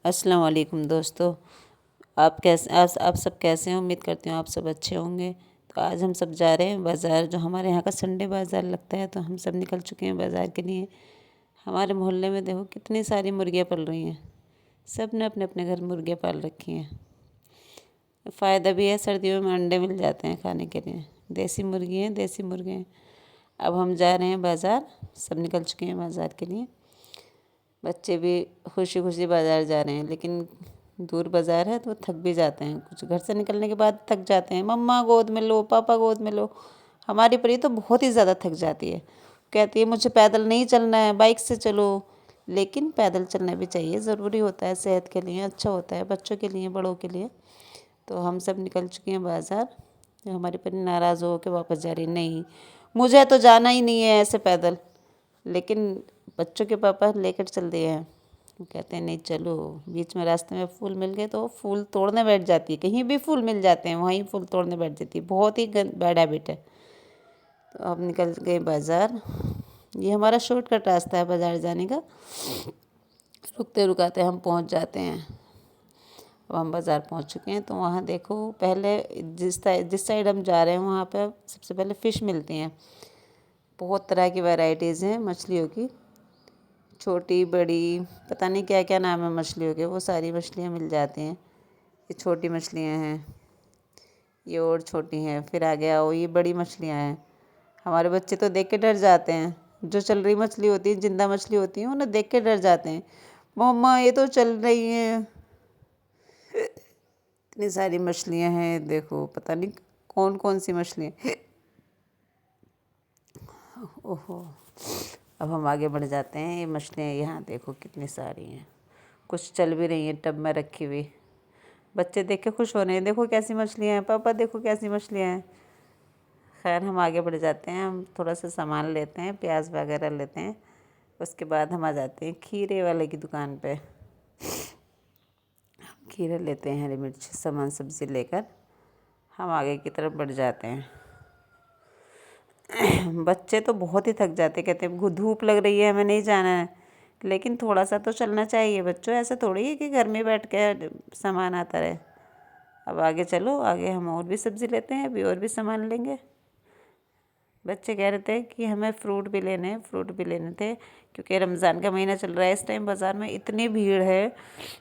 अस्सलाम वालेकुम दोस्तों। आप सब कैसे हैं? उम्मीद करती हूँ आप सब अच्छे होंगे। तो आज हम सब जा रहे हैं बाज़ार। जो हमारे यहाँ का संडे बाज़ार लगता है, तो हम सब निकल चुके हैं बाज़ार के लिए। हमारे मोहल्ले में देखो कितनी सारी मुर्गियाँ पल रही हैं। सब ने अपने अपने घर मुर्गियाँ पाल रखी हैं। फ़ायदा भी है, सर्दियों में अंडे मिल जाते हैं खाने के लिए। देसी मुर्गी हैं, देसी मुर्गे हैं। अब हम जा रहे हैं बाज़ार, सब निकल चुके हैं बाज़ार के लिए। बच्चे भी खुशी खुशी बाज़ार जा रहे हैं, लेकिन दूर बाज़ार है तो थक भी जाते हैं। कुछ घर से निकलने के बाद थक जाते हैं, मम्मा गोद में लो, पापा गोद में लो। हमारी परी तो बहुत ही ज़्यादा थक जाती है, कहती है मुझे पैदल नहीं चलना है, बाइक से चलो। लेकिन पैदल चलना भी चाहिए, ज़रूरी होता है, सेहत के लिए अच्छा होता है, बच्चों के लिए, बड़ों के लिए। तो हम सब निकल चुके हैं बाज़ार। तो हमारी परी नाराज़ हो के वापस जा रही, नहीं मुझे तो जाना ही नहीं है ऐसे पैदल। लेकिन बच्चों के पापा लेकर चल दिए हैं। वो कहते हैं नहीं चलो। बीच में रास्ते में फूल मिल गए तो फूल तोड़ने बैठ जाती है। कहीं भी फूल मिल जाते हैं वहीं फूल तोड़ने बैठ जाती है। बहुत ही बैड हैबिट है। तो अब निकल गए बाज़ार। ये हमारा शॉर्टकट रास्ता है बाज़ार जाने का। रुकते रुकाते हम पहुंच जाते हैं। अब हम बाज़ार पहुंच चुके हैं। तो वहाँ देखो, पहले जिस साइड हम जा रहे हैं वहाँ पे सबसे पहले फ़िश मिलती हैं। बहुत तरह की वैरायटीज़ हैं मछलियों की, छोटी बड़ी, पता नहीं क्या क्या नाम है मछलियों के। वो सारी मछलियाँ मिल जाती हैं। ये छोटी मछलियाँ हैं, ये और छोटी हैं। फिर आगे आओ, ये बड़ी मछलियाँ हैं। हमारे बच्चे तो देख के डर जाते हैं। जो चल रही मछली होती है, जिंदा मछली होती है, उन्हें देख के डर जाते हैं। मम्मा ये तो चल रही हैं। इतनी सारी मछलियाँ हैं, देखो पता नहीं कौन कौन सी मछलियाँ। ओहो। अब हम आगे बढ़ जाते हैं। ये मछलियाँ यहाँ देखो कितनी सारी हैं। कुछ चल भी रही हैं टब में रखी हुई। बच्चे देख के खुश हो रहे हैं, देखो कैसी मछलियाँ हैं, पापा देखो कैसी मछलियाँ हैं। खैर हम आगे बढ़ जाते हैं। हम थोड़ा सा सामान लेते हैं, प्याज वगैरह लेते हैं। उसके बाद हम आ जाते हैं खीरे वाले की दुकान पे। खीरे लेते हैं, हरी मिर्च, सामान सब्ज़ी लेकर हम आगे की तरफ बढ़ जाते हैं। बच्चे तो बहुत ही थक जाते, कहते हैं धूप लग रही है, हमें नहीं जाना है। लेकिन थोड़ा सा तो चलना चाहिए बच्चों, ऐसा थोड़ी है कि घर में बैठ के सामान आता रहे। अब आगे चलो, आगे हम और भी सब्ज़ी लेते हैं, अभी और भी सामान लेंगे। बच्चे कह रहे थे कि हमें फ्रूट भी लेने हैं, फ्रूट भी लेने थे, क्योंकि रमज़ान का महीना चल रहा है। इस टाइम बाज़ार में इतनी भीड़ है,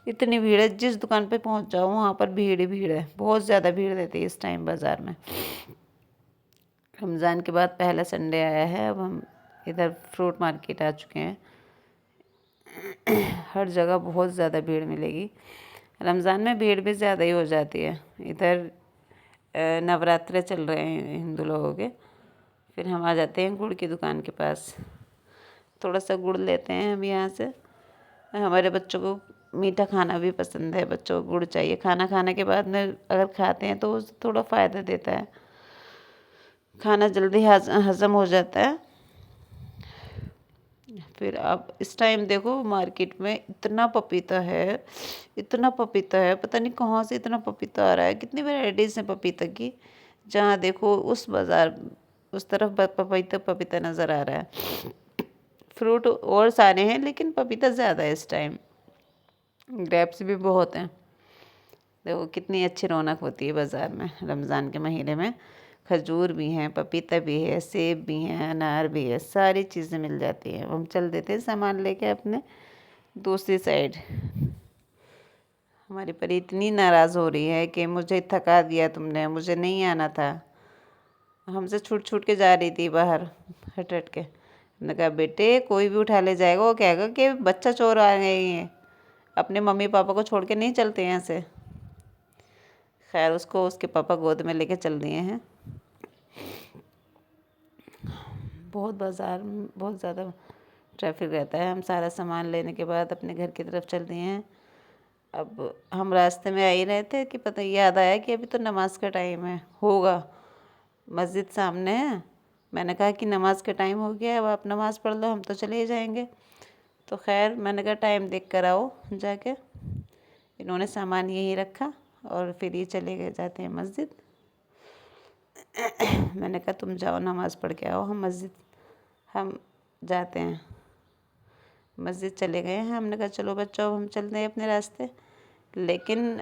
इतनी भीड़ है, जिस दुकान पे पहुंच जाओ वहाँ पर भीड़ ही भीड़ है। बहुत ज़्यादा भीड़ रहती है इस टाइम बाज़ार में। रमज़ान के बाद पहला संडे आया है। अब हम इधर फ्रूट मार्केट आ चुके हैं। हर जगह बहुत ज़्यादा भीड़ मिलेगी। रमज़ान में भीड़ भी ज़्यादा ही हो जाती है। इधर नवरात्रे चल रहे हैं हिंदू लोगों के। फिर हम आ जाते हैं गुड़ की दुकान के पास। थोड़ा सा गुड़ लेते हैं हम यहाँ से। हमारे बच्चों को मीठा खाना भी पसंद है, बच्चों को गुड़ चाहिए। खाना खाने के बाद में अगर खाते हैं तो थोड़ा फ़ायदा देता है, खाना जल्दी हज़म हो जाता है। फिर अब इस टाइम देखो मार्केट में इतना पपीता है, इतना पपीता है, पता नहीं कहाँ से इतना पपीता आ रहा है। कितनी वैरायटीज़ हैं पपीता की। जहाँ देखो उस बाज़ार उस तरफ पपीता पपीता नज़र आ रहा है। फ्रूट और सारे हैं, लेकिन पपीता ज़्यादा है इस टाइम। ग्रेप्स भी बहुत हैं। देखो कितनी अच्छी रौनक होती है बाज़ार में रमज़ान के महीने में। खजूर भी हैं, पपीता भी है, सेब भी हैं, अनार भी है, सारी चीज़ें मिल जाती हैं। हम चल देते हैं सामान लेके अपने दूसरी साइड। हमारी परी इतनी नाराज़ हो रही है कि मुझे थका दिया तुमने, मुझे नहीं आना था। हमसे छूट छूट के जा रही थी बाहर, हट हट के। हमने कहा बेटे कोई भी उठा ले जाएगा, वो कहेगा कि बच्चा चोर आ गए हैं, अपने मम्मी पापा को छोड़ के नहीं चलते हैं ऐसे। खैर उसको उसके पापा गोद में लेके चल दिए हैं। बहुत बाज़ार में बहुत ज़्यादा ट्रैफिक रहता है। हम सारा सामान लेने के बाद अपने घर की तरफ चल दिए हैं। अब हम रास्ते में आ ही रहे थे कि पता याद आया कि अभी तो नमाज का टाइम है, होगा, मस्जिद सामने है। मैंने कहा कि नमाज का टाइम हो गया है, अब आप नमाज़ पढ़ लो, हम तो चले ही जाएंगे। तो खैर मैंने कहा टाइम देख कर आओ जाके। इन्होंने सामान यहीं रखा और फिर ये चले गए, जाते हैं मस्जिद। मैंने कहा तुम जाओ नमाज़ पढ़ के आओ, हम जाते हैं मस्जिद चले गए हैं। हमने कहा चलो बच्चों अब हम चलते हैं अपने रास्ते, लेकिन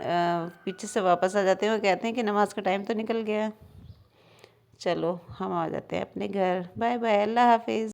पीछे से वापस आ जाते हैं। वो कहते हैं कि नमाज का टाइम तो निकल गया। चलो हम आ जाते हैं अपने घर। बाय बाय, अल्लाह हाफिज़।